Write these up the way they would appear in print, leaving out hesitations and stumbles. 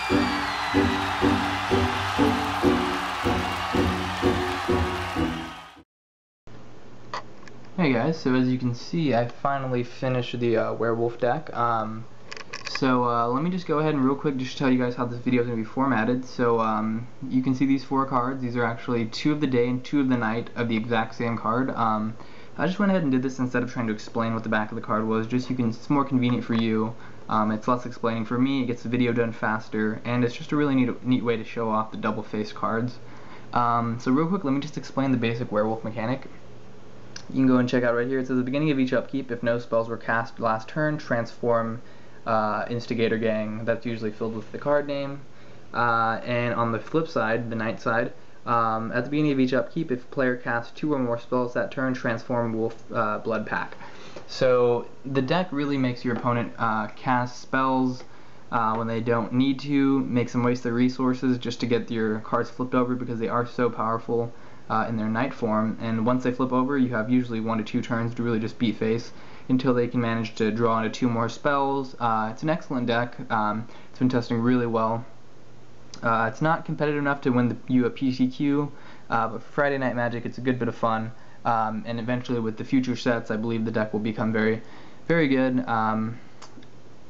Hey guys, so as you can see, I finally finished the Werewolf deck. Let me just go ahead and real quick just tell you guys how this video is going to be formatted. So you can see these 4 cards. These are actually 2 of the day and 2 of the night of the exact same card. I just went ahead and did this instead of trying to explain what the back of the card was. Just it's more convenient for you. It's less explaining for me. It gets the video done faster, and it's just a really neat way to show off the double-faced cards. So real quick, let me just explain the basic werewolf mechanic. You can go and check out right here. It says at the beginning of each upkeep, if no spells were cast last turn, transform Instigator Gang. That's usually filled with the card name. And on the flip side, the night side, at the beginning of each upkeep, if a player casts 2 or more spells that turn, transform Wolf Blood Pack. So the deck really makes your opponent cast spells when they don't need to, makes them waste their resources just to get your cards flipped over because they are so powerful in their night form, and once they flip over you have usually 1 to 2 turns to really just beat face until they can manage to draw into 2 more spells. It's an excellent deck. It's been testing really well. It's not competitive enough to win you a PTQ, but for Friday Night Magic it's a good bit of fun, and eventually with the future sets I believe the deck will become very, very good.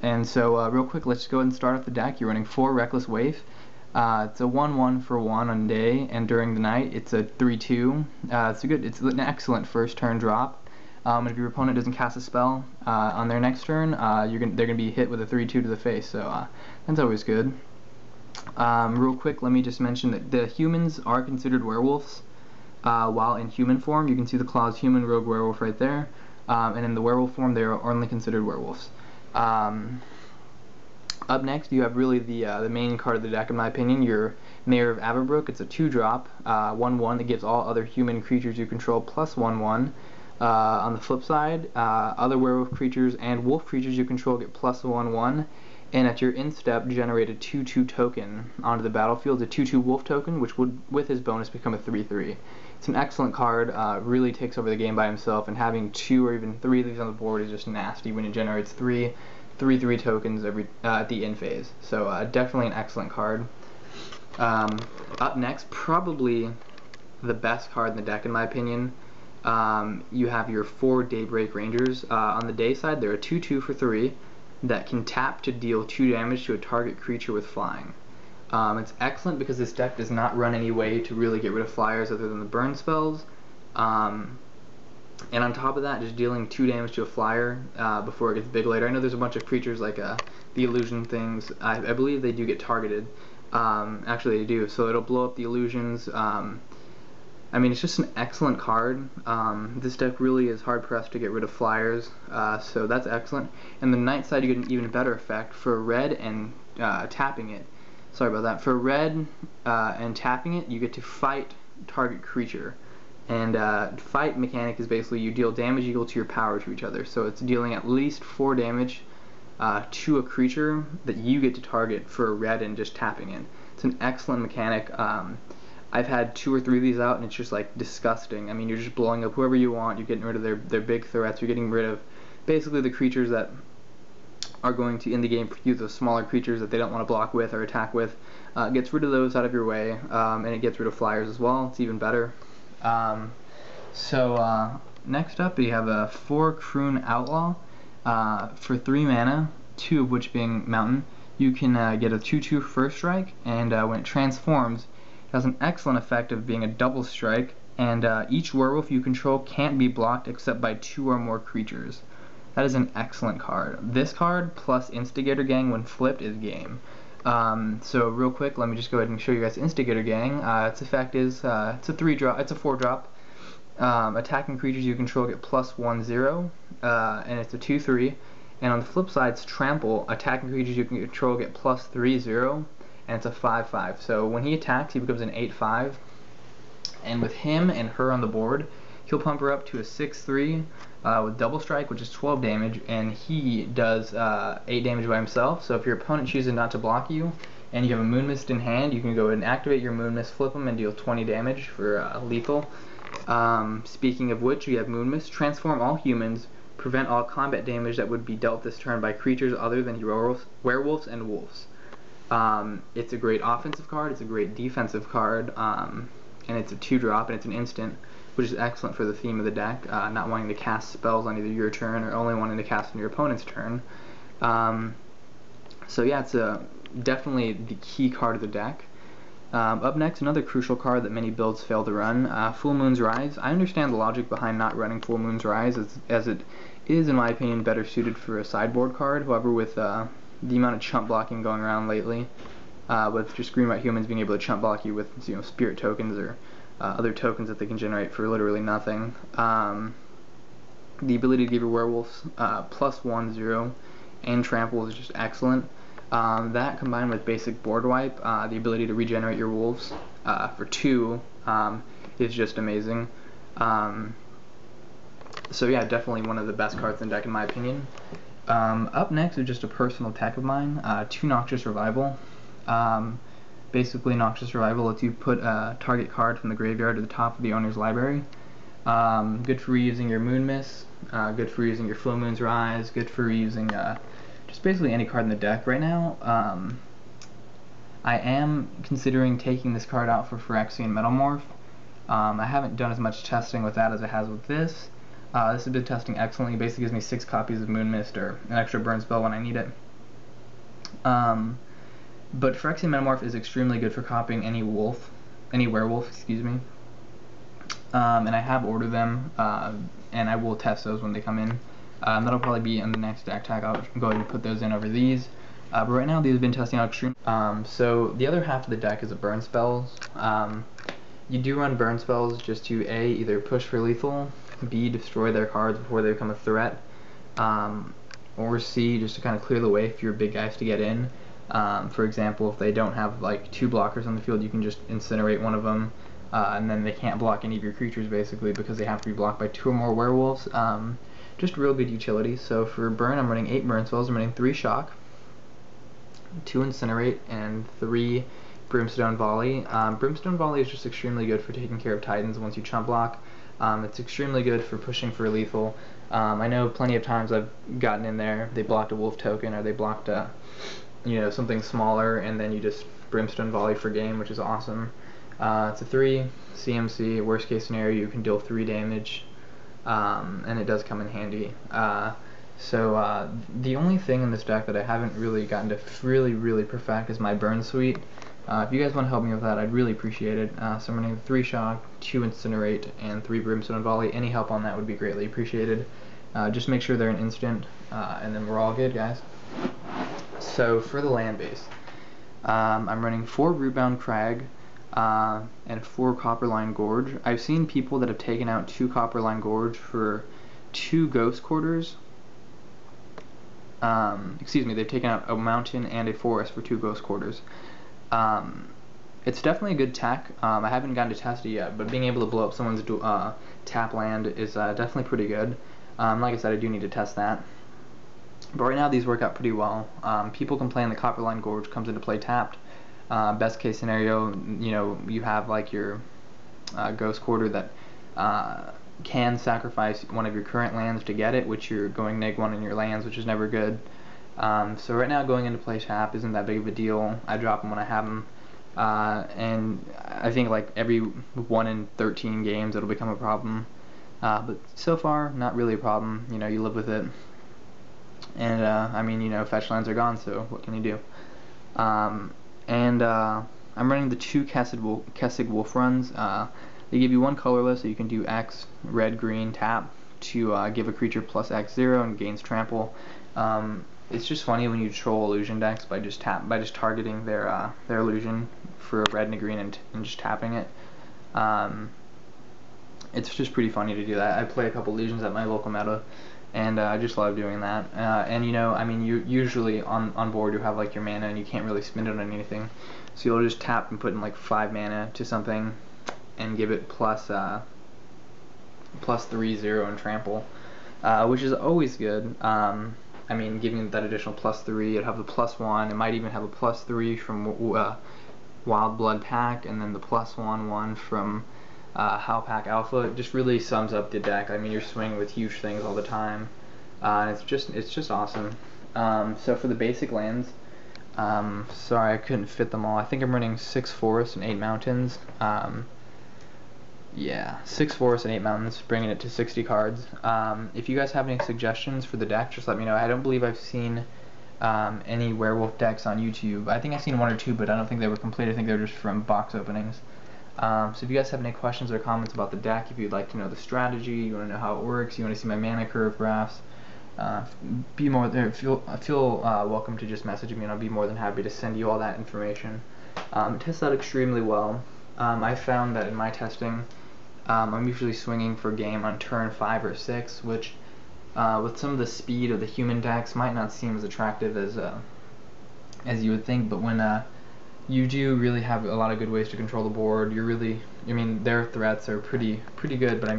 And so real quick, let's go ahead and start off the deck. You're running 4 Reckless Waif. It's a 1/1 for 1 on day, and during the night it's a 3/2. It's an excellent first turn drop. And if your opponent doesn't cast a spell on their next turn, they're gonna be hit with a 3/2 to the face. So that's always good. Real quick, let me just mention that the humans are considered werewolves while in human form. You can see the claws human, rogue, werewolf right there. And in the werewolf form, they are only considered werewolves. Up next, you have really the main card of the deck, in my opinion, your Mayor of Avabruck. It's a 2-drop, 1/1 that gives all other human creatures you control plus 1/1. On the flip side, other werewolf creatures and wolf creatures you control get plus 1/1. And at your instep, generate a 2/2 token onto the battlefield. It's a 2/2 wolf token, which would, with his bonus, become a 3/3. It's an excellent card. Really takes over the game by himself, and having 2 or even 3 of these on the board is just nasty when it generates 3 tokens at the end phase. So definitely an excellent card. Up next, probably the best card in the deck in my opinion, you have your 4 Daybreak Rangers. On the day side, they're a 2/2 for 3 that can tap to deal 2 damage to a target creature with flying. It's excellent because this deck does not run any way to really get rid of flyers other than the burn spells. And on top of that, just dealing 2 damage to a flyer before it gets big later. I know there's a bunch of creatures like the illusion things. I believe they do get targeted. Actually, they do. So it'll blow up the illusions. I mean, it's just an excellent card. This deck really is hard pressed to get rid of flyers, so that's excellent. And the night side, you get an even better effect for red and tapping it. Sorry about that. For red and tapping it, you get to fight target creature. And fight mechanic is basically you deal damage equal to your power to each other. So it's dealing at least 4 damage to a creature that you get to target for a red and just tapping it. It's an excellent mechanic. I've had 2 or 3 of these out and it's just like disgusting. I mean, you're just blowing up whoever you want, you're getting rid of their big threats, you're getting rid of basically the creatures that are going to end the game for you, those smaller creatures that they don't want to block with or attack with. Gets rid of those out of your way, and it gets rid of flyers as well. It's even better. Next up we have a 4 Kruin Outlaw for 3 mana, 2 of which being mountain. You can get a 2/2 first strike, and when it transforms, it has an excellent effect of being a double strike, and each werewolf you control can't be blocked except by 2 or more creatures. That is an excellent card. This card plus Instigator Gang when flipped is game. So real quick, let me just go ahead and show you guys Instigator Gang. Its effect is it's a 4-drop. Attacking creatures you control get plus 1/0, and it's a 2/3. And on the flip side, it's Trample. Attacking creatures you can control get plus 3/0, and it's a 5/5. So when he attacks, he becomes an 8/5. And with him and her on the board, he'll pump her up to a 6/3 with double strike, which is 12 damage, and he does 8 damage by himself. So if your opponent chooses not to block you, and you have a Moonmist in hand, you can go ahead and activate your Moonmist, flip him, and deal 20 damage for lethal. Speaking of which, you have Moonmist. Transform all humans. Prevent all combat damage that would be dealt this turn by creatures other than werewolves and wolves. It's a great offensive card, it's a great defensive card, and it's a 2-drop, and it's an instant, which is excellent for the theme of the deck, not wanting to cast spells on either your turn or only wanting to cast on your opponent's turn. So yeah, it's definitely the key card of the deck. Up next, another crucial card that many builds fail to run, Full Moon's Rise. I understand the logic behind not running Full Moon's Rise, as it is, in my opinion, better suited for a sideboard card. However, with the amount of chump blocking going around lately, with just green-white humans being able to chump block you with, you know, spirit tokens or other tokens that they can generate for literally nothing, the ability to give your werewolves +1/0 and trample is just excellent. That combined with basic board wipe, the ability to regenerate your wolves for 2 is just amazing. So yeah, definitely one of the best cards in the deck in my opinion. Up next is just a personal tech of mine, 2 Noxious Revival. Basically, Noxious Revival lets you put a target card from the graveyard to the top of the owner's library. Good for reusing your Moonmist, good for using your Full Moon's Rise, good for using just basically any card in the deck. Right now, I am considering taking this card out for Phyrexian Metamorph. I haven't done as much testing with that as it has with this. This has been testing excellently. It basically gives me 6 copies of Moonmist or an extra burn spell when I need it. But Phyrexian Metamorph is extremely good for copying any werewolf, excuse me. And I have ordered them, and I will test those when they come in. That'll probably be in the next deck tag. I'll go ahead and put those in over these. But right now, these have been testing out extreme. So the other half of the deck is a burn spells. You do run burn spells just to A, either push for lethal, B, destroy their cards before they become a threat, or C, just to kind of clear the way for your big guys to get in. For example, if they don't have like 2 blockers on the field, you can just incinerate one of them, and then they can't block any of your creatures basically because they have to be blocked by 2 or more werewolves. Just real good utility. So for burn, I'm running 8 burn spells. I'm running 3 shock, 2 incinerate, and 3 Brimstone Volley. Brimstone Volley is just extremely good for taking care of Titans once you chump block. It's extremely good for pushing for lethal. I know plenty of times I've gotten in there, they blocked a wolf token or they blocked a, you know, something smaller, and then you just Brimstone Volley for game, which is awesome. It's a 3 CMC. Worst case scenario, you can deal 3 damage, and it does come in handy. So the only thing in this deck that I haven't really gotten to really perfect is my burn suite. If you guys want to help me with that, I'd really appreciate it. So I'm running 3 shock, 2 incinerate, and 3 Brimstone Volley. Any help on that would be greatly appreciated. Just make sure they're an instant, and then we're all good, guys. So for the land base, I'm running 4 Rootbound Crag and 4 Copperline Gorge. I've seen people that have taken out 2 Copperline Gorge for 2 Ghost Quarters. Excuse me, they've taken out a mountain and a forest for 2 Ghost Quarters. It's definitely a good tech. I haven't gotten to test it yet, but being able to blow up someone's tap land is definitely pretty good. Like I said, I do need to test that. But right now these work out pretty well. People complain the Copperline Gorge comes into play tapped. Best case scenario, you know, you have like your Ghost Quarter that can sacrifice one of your current lands to get it, which you're going -1 in your lands, which is never good. So right now going into play tap isn't that big of a deal. I drop them when I have them. And I think like every 1 in 13 games it'll become a problem. But so far, not really a problem. You know, you live with it. And I mean, you know, fetch lands are gone, so what can you do? I'm running the 2 Kessig Wolf Runs. They give you 1 colorless, so you can do X, red, green, tap to give a creature +X0 and gains trample. It's just funny when you troll illusion decks by just targeting their illusion for a red and a green and just tapping it. It's just pretty funny to do that. I play a couple illusions at my local meta, and I just love doing that. And you know, I mean, you usually on board you have like your mana, and you can't really spend it on anything, so you'll just tap and put in like 5 mana to something, and give it +3/0 and trample, which is always good. I mean, giving that additional +3, it'd have the +1. It might even have a +3 from Wild Blood Pack, and then the +1/1 from Howlpack Alpha. It just really sums up the deck. I mean, you're swinging with huge things all the time, and it's just awesome. So for the basic lands, Sorry I couldn't fit them all. I think I'm running 6 forests and 8 mountains. Yeah, 6 forests and 8 mountains, bringing it to 60 cards. If you guys have any suggestions for the deck, just let me know. I don't believe I've seen any werewolf decks on YouTube. I think I've seen 1 or 2, but I don't think they were complete. I think they were just from box openings. So if you guys have any questions or comments about the deck, if you'd like to know the strategy, you want to know how it works, you want to see my mana curve graphs, feel welcome to just message me, and I'll be more than happy to send you all that information. It tests out extremely well. I found that in my testing, I'm usually swinging for game on turn 5 or 6, which with some of the speed of the human decks might not seem as attractive as you would think, but when you do really have a lot of good ways to control the board, their threats are pretty good, but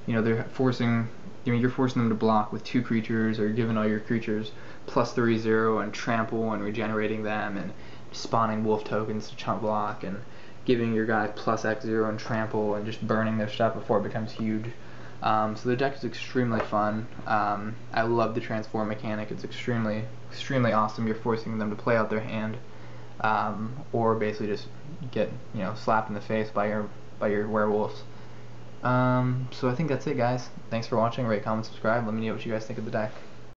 they're forcing, you're forcing them to block with 2 creatures, or giving all your creatures plus 3/0 and trample and regenerating them, and spawning wolf tokens to chump block, and giving your guy plus X0 and trample, and just burning their stuff before it becomes huge. So the deck is extremely fun. I love the transform mechanic. It's extremely awesome. You're forcing them to play out their hand, or basically just get slapped in the face by your werewolves. So I think that's it, guys. Thanks for watching. Rate, comment, subscribe. Let me know what you guys think of the deck.